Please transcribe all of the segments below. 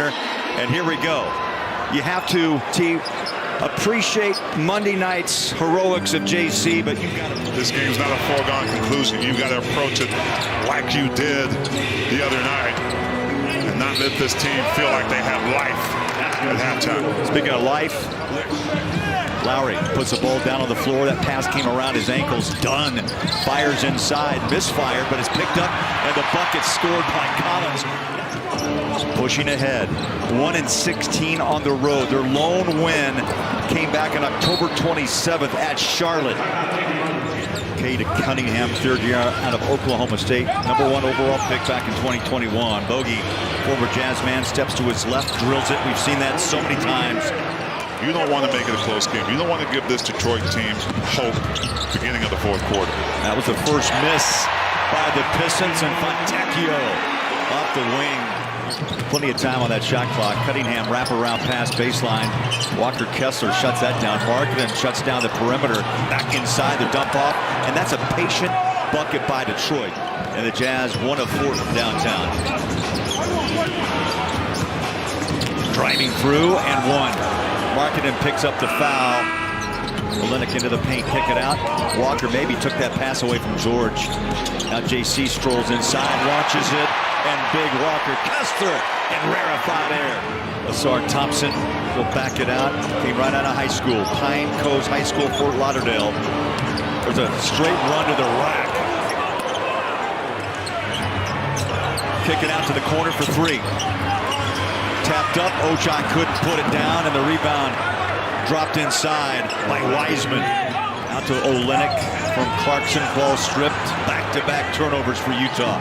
And here we go. You have to appreciate Monday night's heroics of JC, but you've got to... This game's not a foregone conclusion. You've got to approach it like you did the other night and not let this team feel like they have life at halftime. Speaking of life, Lowry puts the ball down on the floor. That pass came around his ankles. Dunn fires inside, misfire, but it's picked up, and the bucket scored by Collins. Pushing ahead, 1-16 on the road. Their lone win came back on October 27th at Charlotte. Cade Cunningham, third year out of Oklahoma State, #1 overall pick back in 2021. Bogey, former Jazz man, steps to his left, drills it. We've seen that so many times. You don't want to make it a close game. You don't want to give this Detroit team hope beginning of the fourth quarter. That was the first miss by the Pistons, and Fontecchio off the wing. Plenty of time on that shot clock. Cunningham wraparound pass baseline. Walker Kessler shuts that down. Markkanen shuts down the perimeter. Back inside the dump off. And that's a patient bucket by Detroit. And the Jazz 1 of 4 from downtown. Driving through and one. Markkanen picks up the foul. Olynyk into the paint, kick it out. Walker maybe took that pass away from George. Now JC strolls inside, launches it, and big Walker Kessler in rarefied air. Asar Thompson will back it out. Came right out of high school, Pine Coast High School, Fort Lauderdale. There's a straight run to the rack. Kick it out to the corner for three. Tapped up, Ochai couldn't put it down, and the rebound dropped inside by Wiseman. Out to Olynyk from Clarkson, ball stripped. Back-to-back turnovers for Utah.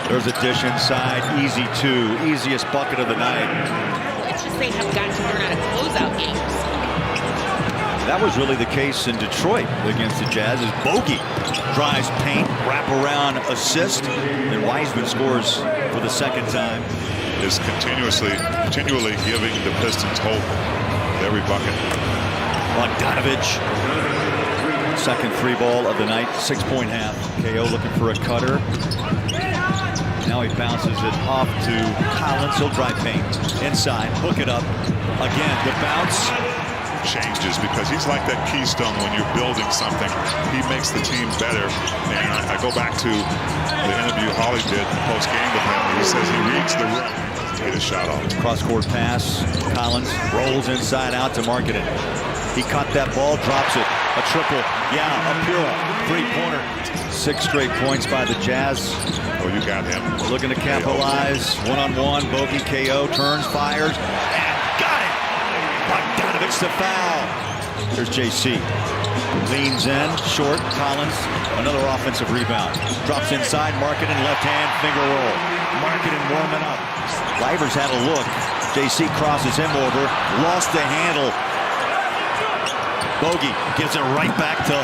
There's a dish inside, easy two, easiest bucket of the night. It's just they have got to learn how to close out games. That was really the case in Detroit against the Jazz, as Bogey drives paint, wraparound assist, and Wiseman scores for the second time. Is continually giving the Pistons hope with every bucket. Bogdanovich, second three ball of the night, 6-point half. KO looking for a cutter. Now he bounces it off to Collins. He'll drive paint inside, hook it up. Again, the bounce changes because he's like that keystone when you're building something. He makes the team better. And I go back to the interview Holly did post-game with him. He says he reads the rim to get a shot off. Cross-court pass. Collins rolls inside out to Markkanen. He caught that ball, drops it. A triple. Yeah, a pure three-pointer. 6 straight points by the Jazz. Oh, you got him. Looking to capitalize. One-on-one. Bogey KO turns, fires, and got it. Bogdanovich the foul. There's JC. Leans in, short. Collins, another offensive rebound. Drops inside. Markkanen left hand, finger roll. Markkanen warming up. Livers had a look. JC crosses him over. Lost the handle. Bogey gives it right back to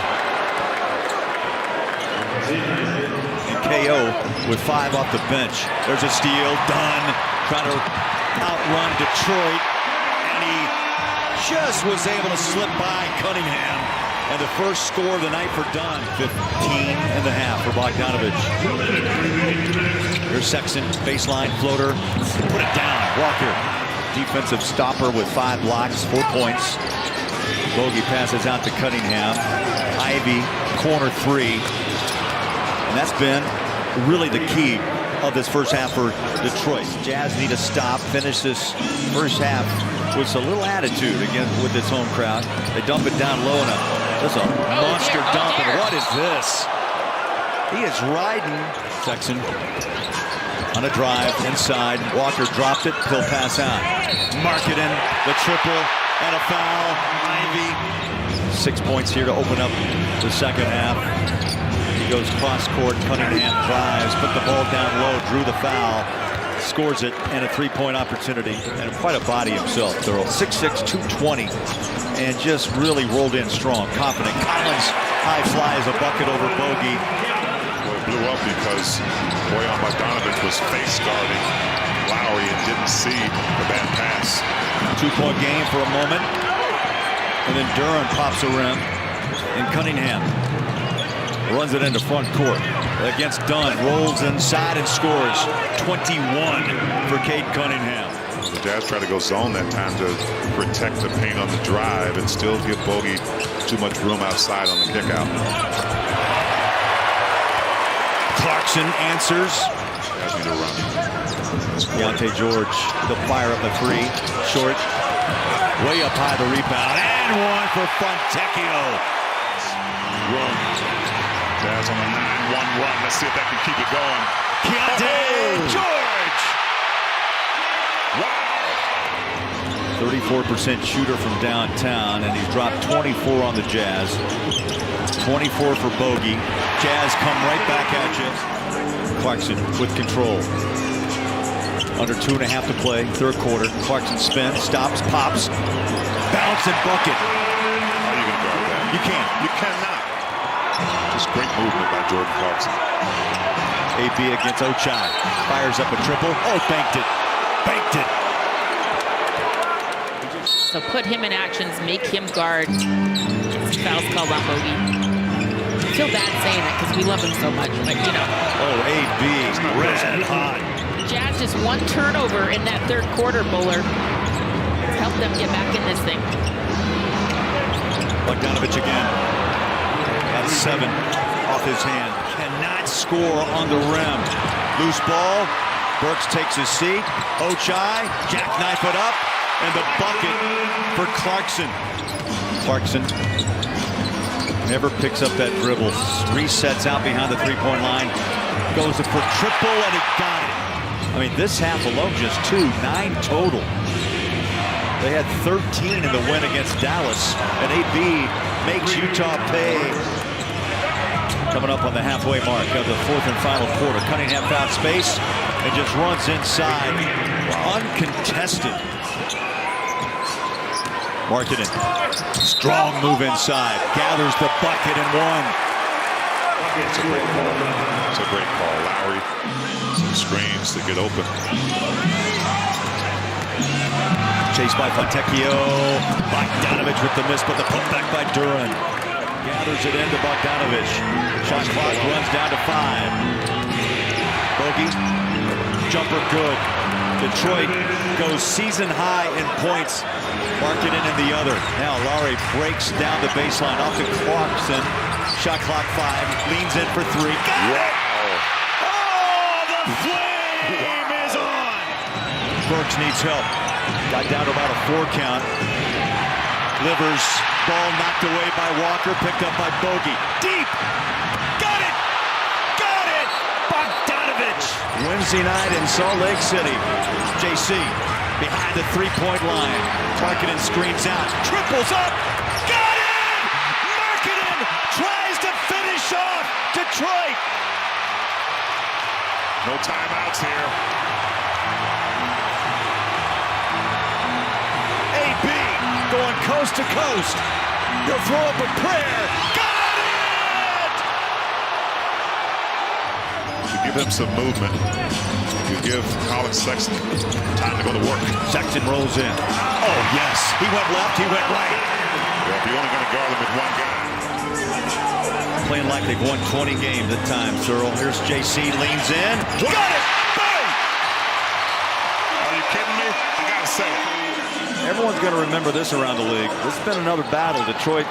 and KO with 5 off the bench. There's a steal. Dunn trying to outrun Detroit, and he just was able to slip by Cunningham. And the first score of the night for Dunn, 15.5 for Bogdanovich. Here's Sexton, baseline floater, put it down. Walker, defensive stopper with 5 blocks, 4 points. Bogey passes out to Cunningham. Ivy, corner 3. And that's been really the key of this first half for Detroit. Jazz need to stop, finish this first half with a little attitude again with this home crowd. They dump it down low enough. Just a monster dump. And what is this? He is riding Sexton on a drive inside. Walker dropped it. He'll pass out. Markkanen, the triple. And a foul. Ivy. 6 points here to open up the second half. He goes cross court. Cunningham drives, put the ball down low, drew the foul, scores it, and a 3-point opportunity. And quite a body himself, Thurl. 6'6", 220, and just really rolled in strong, confident. Collins high flies a bucket over Bogey. Well, it blew up because Bojan Bogdanovich was face guarding Lowry and didn't see the bad pass. 2-point game for a moment. And then Duran pops a rim. And Cunningham runs it into front court. against Dunn. Rolls inside and scores. 21 for Cade Cunningham. The Jazz try to go zone that time to protect the paint on the drive and still give Bogey too much room outside on the kick out. Clarkson answers. Jazz need to run. Deontay George, they'll fire up a three. Short. Way up high, the rebound. And one for Fontecchio. Run. Jazz on a 9-1 run. Let's see if that can keep it going. Deontay George! Wow! 34% shooter from downtown, and he's dropped 24 on the Jazz. 24 for Bogey. Jazz come right back at you. Clarkson with control. Under 2.5 to play, third quarter. Clarkson spins, stops, pops, bounce and bucket. How are you going to guard that? You can't. You cannot. Just great movement by Jordan Clarkson. AB against Ochai. Fires up a triple. Oh, banked it. Banked it. So put him in actions, make him guard. Foul's called on Bogey. I feel bad saying that because we love him so much, but you know. Oh, AB red hot. Jazz just one turnover in that third quarter, Bowler. Help them get back in this thing. Bogdanovich again. At 7 off his hand. Cannot score on the rim. Loose ball. Burks takes his seat. Ochai, jackknife it up. And the bucket for Clarkson. Clarkson never picks up that dribble. Resets out behind the three-point line. Goes for triple and he got it. I mean, this half alone just 9 total. They had 13 in the win against Dallas. And AB makes Utah pay. Coming up on the halfway mark of the fourth and final quarter. Cunningham found space and just runs inside. Uncontested. Markkanen. Strong move inside. Gathers the bucket and one. It's a great call. It's a great call. Lowry, some screens to get open. Chased by Fontecchio. Bogdanovich with the miss, but the putback by Duran. Gathers it into Bogdanovich. Shot clock runs down to 5. Bogey. Jumper good. Detroit goes season high in points. Markkanen in the other. Now Lowry breaks down the baseline off to Clarkson. Shot clock 5. Leans in for 3. Got it! Oh, the flame is on! Burks needs help. Got down to about a 4 count. Livers, ball knocked away by Walker, picked up by Bogey. Deep! Got it! Got it! Bogdanovich! Wednesday night in Salt Lake City. JC behind the three-point line. Markkanen screens out. Triples up! Got it! Markkanen tries to finish off Detroit! No timeouts here. AB going coast to coast. He'll throw up a prayer. Got it! You give him some movement. You give Colin Sexton time to go to work. Sexton rolls in. Oh, yes. He went left, he went right. Well, if you're only going to guard him with one guy. Playing like they've won 20 games at times, Earl. Here's JC, leans in. Got it! Bang! Are you kidding me? I got to say it. Everyone's going to remember this around the league. This has been another battle. Detroit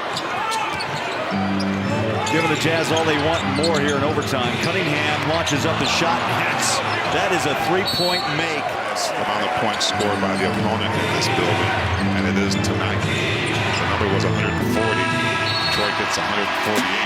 giving the Jazz all they want and more here in overtime. Cunningham launches up the shot and hits. That is a three-point make. That's the amount of points scored by the opponent in this building, and it is tonight. The number was 140. Detroit gets 148.